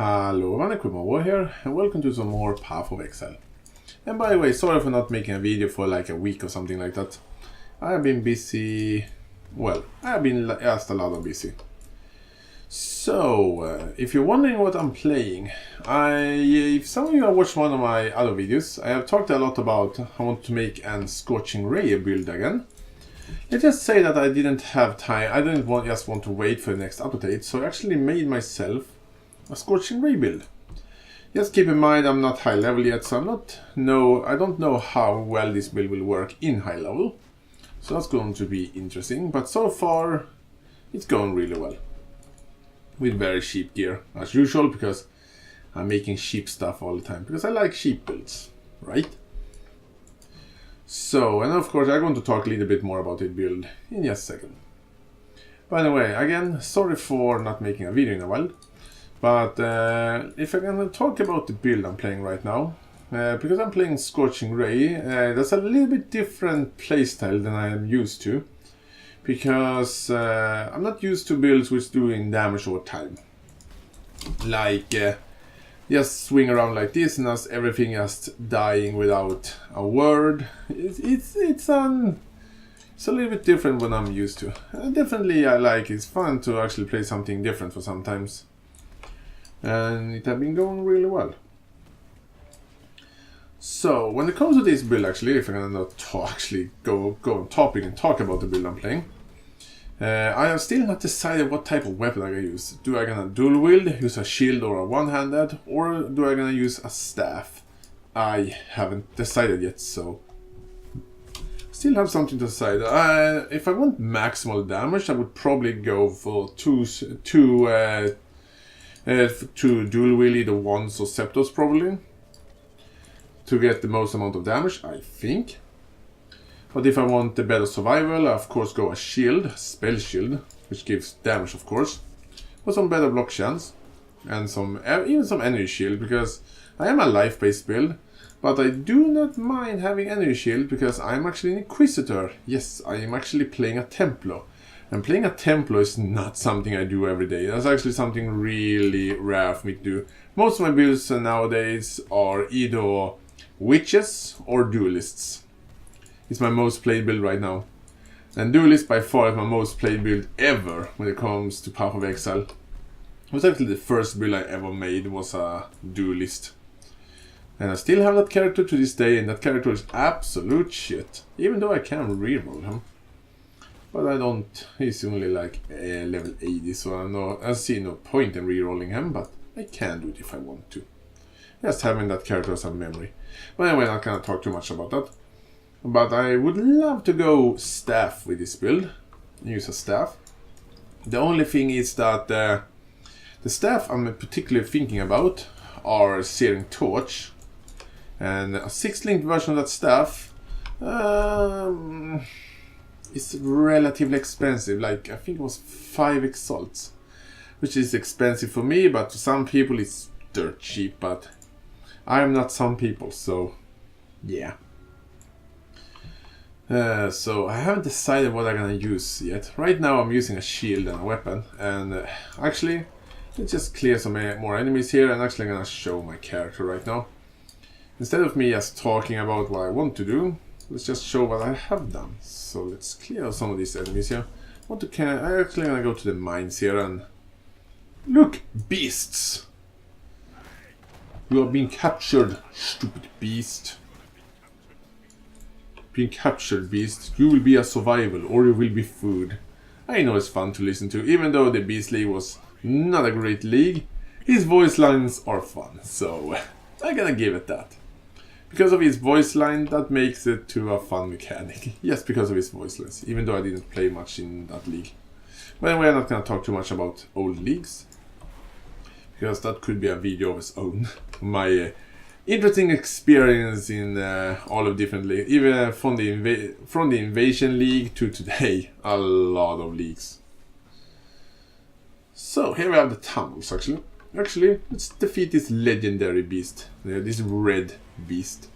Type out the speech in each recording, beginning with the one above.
Hello, Manekumowo here, and welcome to some more Path of Exile. And by the way, sorry for not making a video for like a week or something like that. I have been busy, well, I have been just a lot of busy. So, if you're wondering what I'm playing, if some of you have watched one of my other videos, I have talked a lot about I want to make an Scorching Ray build again. Let's just say that I didn't have time, I didn't just want to wait for the next update, so I actually made myself a Scorching Ray build. Just keep in mind I'm not high level yet, so I don't know how well this build will work in high level. So that's going to be interesting, but so far it's going really well. With very cheap gear, as usual, because I'm making cheap stuff all the time, because I like cheap builds, right? So, and of course I'm going to talk a little bit more about it build in just a second. By the way, again, sorry for not making a video in a while. But if I'm gonna talk about the build I'm playing right now, because I'm playing Scorching Ray, there's a little bit different playstyle than I am used to. Because I'm not used to builds which doing damage over time. Like, just swing around like this and that's everything just dying without a word. It's a little bit different than I'm used to. Definitely I like it. It's fun to actually play something different for sometimes. And it has been going really well. So when it comes to this build, actually, if I'm gonna actually go on topic and talk about the build I'm playing, I have still not decided what type of weapon I'm gonna use. Do I gonna dual wield, use a shield or a one-handed, or do I gonna use a staff? I haven't decided yet, so still have something to decide. If I want maximal damage, I would probably go for two dual wield either wands or scepters probably to get the most amount of damage, I think. But if I want the better survival, I of course go a shield, spell shield, which gives damage of course, for some better block chance, and even some energy shield, because I am a life-based build, but I do not mind having energy shield because I'm actually an Inquisitor. Yes, I am actually playing a Templar. And playing a Templar is not something I do every day. That's actually something really rare for me to do. Most of my builds nowadays are either witches or duelists. It's my most played build right now. And duelist by far is my most played build ever when it comes to Path of Exile. It was actually the first build I ever made was a duelist. And I still have that character to this day, and that character is absolute shit. Even though I can reroll him. But I don't, he's only like level 80, so I see no point in rerolling him, but I can do it if I want to. Just having that character as a memory. But anyway, I'm not gonna talk too much about that. But I would love to go staff with this build. Use a staff. The only thing is that the staff I'm particularly thinking about are Searing Torch. And a 6-linked version of that staff. It's relatively expensive, like I think it was 5 exalts, which is expensive for me, but to some people it's dirt cheap, but I am not some people, so yeah. So I haven't decided what I'm gonna use yet. Right now I'm using a shield and a weapon, and actually let's just clear some more enemies here, and actually I'm gonna show my character right now. Instead of me just talking about what I want to do, let's just show what I have done. So let's clear some of these enemies here. I'm actually gonna go to the mines here and look, beasts! You are being captured, stupid beast. Being captured, beast. You will be a survival, or you will be food. I know it's fun to listen to, even though the Beast League was not a great league. His voice lines are fun, so I'm gonna give it that. Because of his voice line, that makes it to a fun mechanic. Yes, because of his voice lines, even though I didn't play much in that league. But anyway, I'm not gonna talk too much about old leagues, because that could be a video of its own. My interesting experience in all of different leagues, even from the Invasion League to today, a lot of leagues. So here we have the tunnels actually. Actually, let's defeat this legendary beast, this red beast.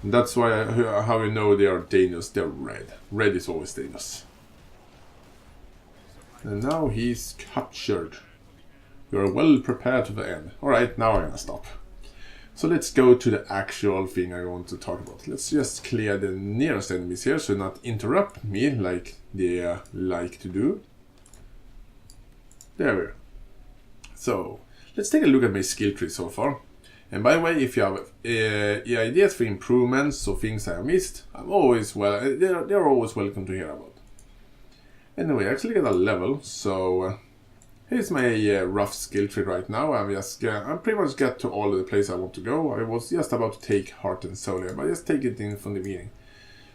And that's why how you know they are dangerous. They're red. Red is always dangerous. And now he's captured. You're well prepared to the end. Alright, now I'm gonna stop. So let's go to the actual thing I want to talk about. Let's just clear the nearest enemies here so not interrupt me like they like to do. There we are. So let's take a look at my skill tree so far. And by the way, if you have ideas for improvements or things I have missed, they're always welcome to hear about. Anyway, I actually got a level, so here's my rough skill tree right now. I pretty much got to all of the places I want to go. I was just about to take Heart and Soul here, but just take it in from the beginning.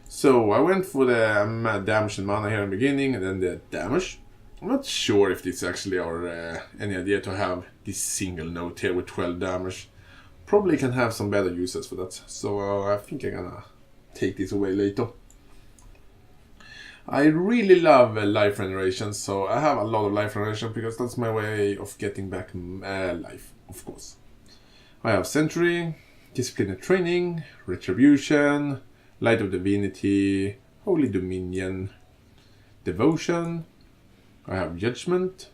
So I went for the damage and mana here in the beginning, and then the damage. I'm not sure if this actually are any idea to have this single note here with 12 damage. Probably can have some better uses for that, so I think I'm gonna take this away later. I really love life regeneration, so I have a lot of life regeneration because that's my way of getting back life, of course. I have Sentry, Disciplined Training, Retribution, Light of Divinity, Holy Dominion, Devotion. I have Judgment.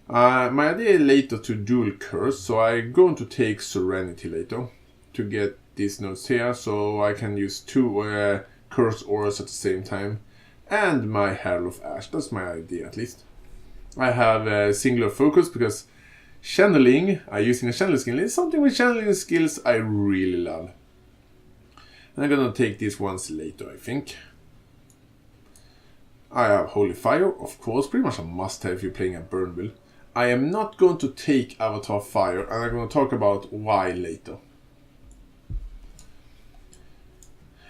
My idea later to dual curse, so I'm going to take Serenity later to get these notes here, so I can use two curse auras at the same time, and my Herald of Ash. That's my idea at least. I have Singular Focus because channeling, using a channeling skill is something with channeling skills I really love. And I'm gonna take these ones later, I think. I have Holy Fire, of course, pretty much a must-have if you're playing a burn build. I am not going to take Avatar Fire, and I'm going to talk about why later.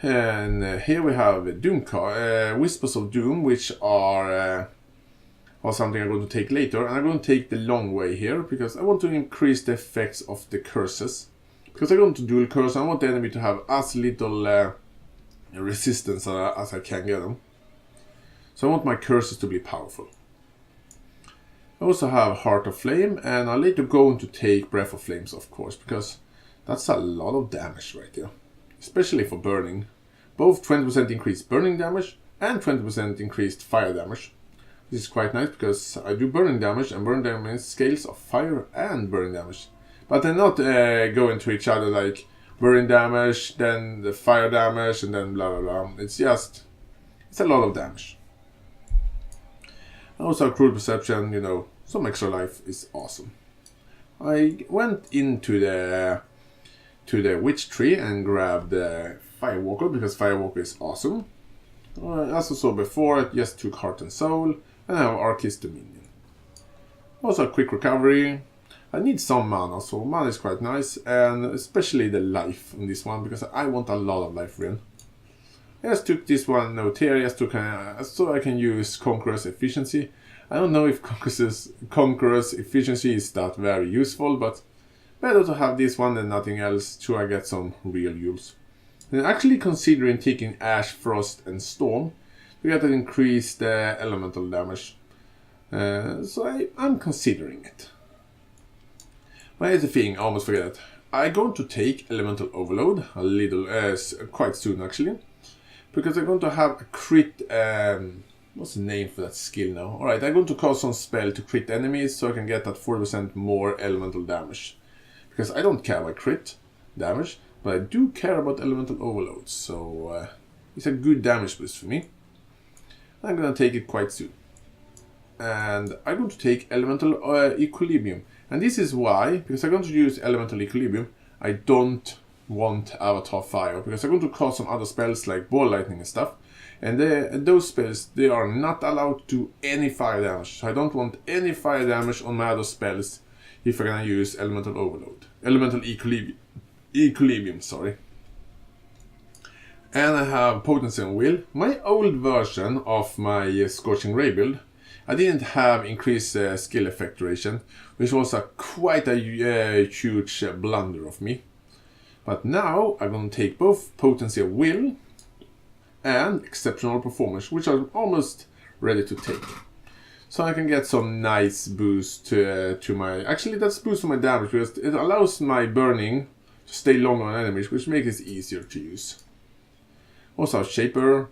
And here we have Doom Whispers of Doom, which are something I'm going to take later. And I'm going to take the long way here, because I want to increase the effects of the curses. Because I'm going to dual curse, I want the enemy to have as little resistance as I can get them. So I want my curses to be powerful. I also have Heart of Flame, and I'm later going to take Breath of Flames, of course, because that's a lot of damage right there. Especially for burning. Both 20% increased burning damage and 20% increased fire damage. This is quite nice because I do burning damage, and burning damage scales of fire and burning damage. But they're not going to each other like burning damage, then the fire damage, and then blah blah blah. It's a lot of damage. Also, Cruel Perception, you know, some extra life is awesome. I went into the Witch Tree and grabbed the Firewalker because Firewalker is awesome. As I saw before, I just took Heart and Soul, and I have Arcist Dominion. Also, Quick Recovery. I need some mana, so mana is quite nice, and especially the life in this one because I want a lot of life win. I just took this one note here, just to so I can use Conqueror's Efficiency. I don't know if Conqueror's Efficiency is that very useful, but better to have this one than nothing else, so I get some real use. And actually considering taking Ash, Frost and Storm to get an increased elemental damage. So I'm considering it. But here's the thing, I almost forget it. I'm going to take Elemental Overload a little, quite soon actually. Because I'm going to have a crit, what's the name for that skill now? Alright, I'm going to cast some spell to crit enemies so I can get that 40% more elemental damage. Because I don't care about crit damage, but I do care about elemental overload. So it's a good damage boost for me. I'm going to take it quite soon. And I'm going to take Elemental Equilibrium. And this is why, because I'm going to use Elemental Equilibrium, I don't want Avatar Fire, because I'm going to cast some other spells like Ball Lightning and stuff, and those spells, they are not allowed to do any fire damage, so I don't want any fire damage on my other spells if I'm gonna use Elemental Overload. Elemental Equilibrium, sorry. And I have Potency and Will. My old version of my Scorching Ray build, I didn't have increased skill effect duration, which was quite a huge blunder of me. But now I'm going to take both Potency of Will and Exceptional Performance, which I'm almost ready to take. So I can get some nice boost to my... Actually, that's boost to my damage, because it allows my burning to stay longer on enemies, which makes it easier to use. Also Shaper.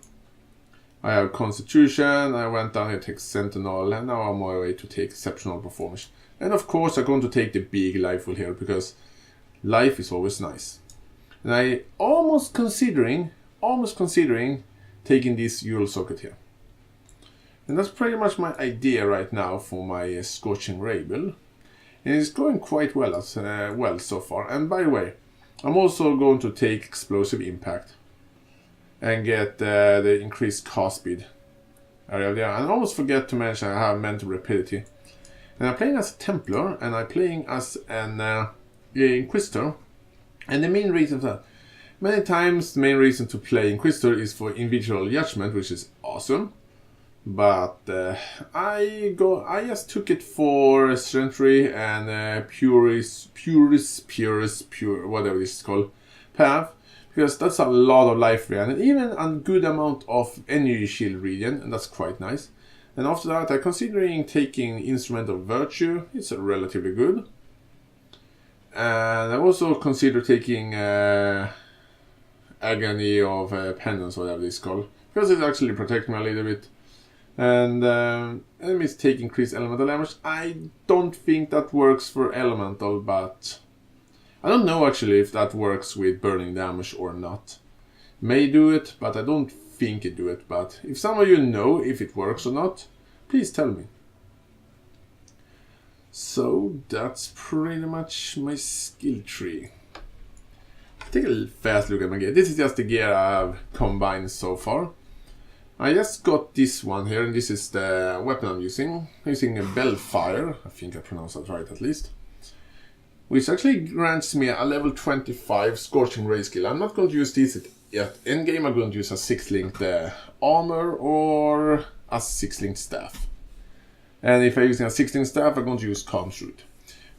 I have Constitution, I went down here to take Sentinel, and now I'm on my way to take Exceptional Performance. And of course I'm going to take the big life wheel here, because life is always nice. And I almost considering taking this Euro socket here. And that's pretty much my idea right now for my Scorching Ray build. And it's going quite well so far. And by the way, I'm also going to take Explosive Impact and get the increased cast speed area there. And I almost forget to mention I have Mental Rapidity. And I'm playing as a Templar, and I'm playing as an Inquisitor. And the main reason for that, many times the main reason to play Inquisitor is for individual judgment, which is awesome. But I just took it for Century and pure, whatever this is called, path, because that's a lot of life there, and even a good amount of energy shield regen, and that's quite nice. And after that, I'm considering taking Instrument of Virtue. It's relatively good. And I also consider taking Agony of Pendants, whatever this is called, because it actually protects me a little bit. And enemies take increased elemental damage. I don't think that works for elemental, but I don't know actually if that works with burning damage or not. May do it, but I don't think it do it. But if some of you know if it works or not, please tell me. So that's pretty much my skill tree. Take a fast look at my gear. This is just the gear I've combined so far. I just got this one here, and this is the weapon I'm using. I'm using a Bellfire, I think I pronounced that right at least. Which actually grants me a level 25 Scorching Ray skill. I'm not going to use this at endgame. I'm going to use a 6-linked armor or a 6-linked staff. And if I'm using a 6-linked staff, I'm going to use Calm's Root.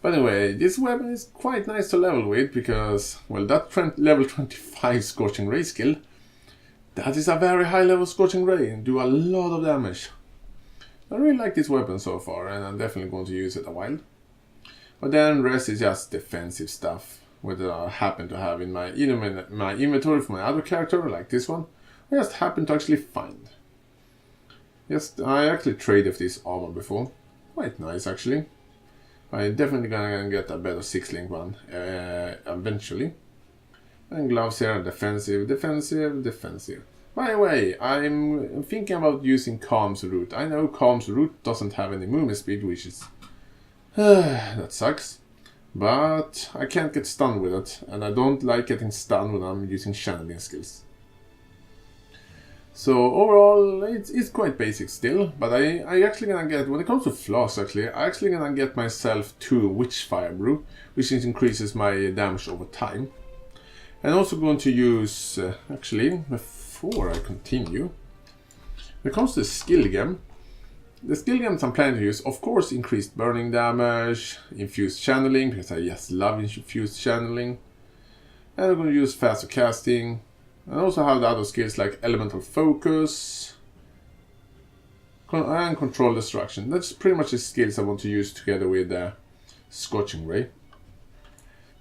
But anyway, this weapon is quite nice to level with because, well, that level 25 Scorching Ray skill, that is a very high level Scorching Ray and do a lot of damage. I really like this weapon so far, and I'm definitely going to use it a while. But then the rest is just defensive stuff, whether I happen to have in my inventory for my other character, like this one, I just happen to actually find. Yes, I actually traded this armor before. Quite nice actually. I'm definitely gonna get a better 6-link one eventually. And gloves here are defensive, defensive, defensive. By the way, I'm thinking about using Calm's Root. I know Calm's Root doesn't have any movement speed, which is that sucks. But I can't get stunned with it, and I don't like getting stunned when I'm using channeling skills. So overall, it's quite basic still, but I actually gonna get, when it comes to flaws actually, I actually gonna get myself 2 Witchfire Brew, which increases my damage over time. And also going to use, actually, before I continue, when it comes to the skill gem, the skill gems I'm planning to use, of course, increased burning damage, infused channeling, because I just love infused channeling. And I'm going to use faster casting. And also have the other skills like elemental focus and control destruction. That's pretty much the skills I want to use together with Scorching Ray.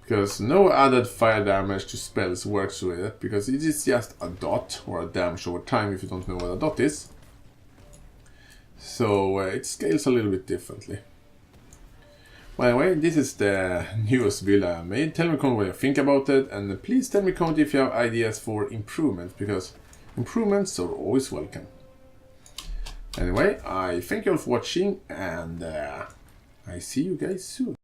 Because no added fire damage to spells works with it, because it is just a dot or a damage over time if you don't know what a dot is. So it scales a little bit differently. By the way, this is the newest build I made. Tell me comment what you think about it, and please tell me comment if you have ideas for improvements, because improvements are always welcome. Anyway, I thank you all for watching, and I see you guys soon.